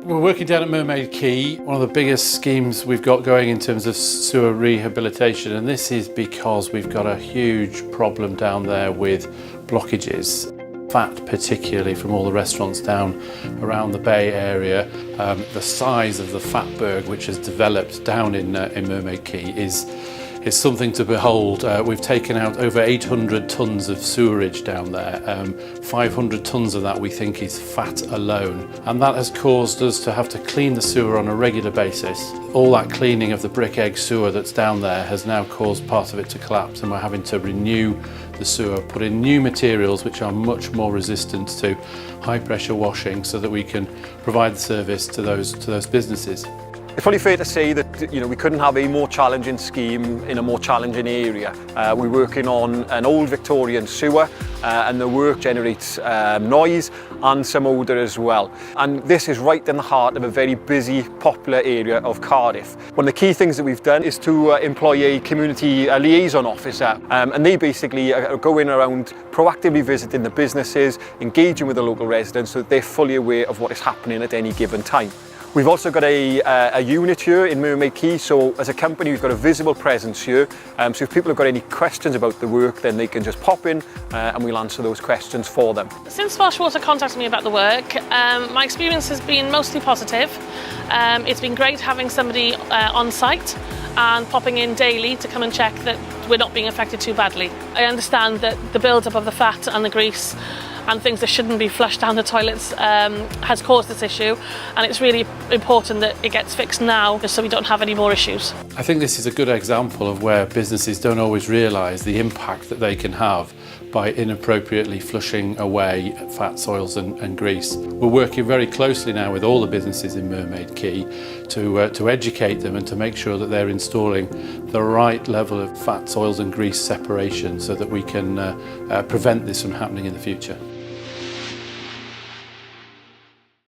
We're working down at Mermaid Quay, one of the biggest schemes we've got going in terms of sewer rehabilitation, and this is because we've got a huge problem down there with blockages. Fat, particularly from all the restaurants down around the Bay area. The size of the fatberg which has developed down in Mermaid Quay is something to behold. We've taken out over 800 tonnes of sewerage down there. 500 tonnes of that we think is fat alone. And that has caused us to have to clean the sewer on a regular basis. All that cleaning of the brick egg sewer that's down there has now caused part of it to collapse, and we're having to renew the sewer, put in new materials which are much more resistant to high pressure washing so that we can provide the service to those businesses. It's probably fair to say that we couldn't have a more challenging scheme in a more challenging area. We're working on an old Victorian sewer and the work generates noise and some odour as well. And this is right in the heart of a very busy, popular area of Cardiff. One of the key things that we've done is to employ a community liaison officer, and they basically are going around proactively visiting the businesses, engaging with the local residents so that they're fully aware of what is happening at any given time. We've also got a unit here in Mermaid Quay, so as a company we've got a visible presence here, so if people have got any questions about the work then they can just pop in and we'll answer those questions for them. Since Welsh Water contacted me about the work, my experience has been mostly positive. It's been great having somebody on site and popping in daily to come and check that we're not being affected too badly. I understand that the build-up of the fat and the grease and things that shouldn't be flushed down the toilets has caused this issue, and it's really important that it gets fixed now just so we don't have any more issues. I think this is a good example of where businesses don't always realise the impact that they can have by inappropriately flushing away fat, soils and grease. We're working very closely now with all the businesses in Mermaid Quay to educate them and to make sure that they're installing the right level of fat, soils and grease separation so that we can prevent this from happening in the future.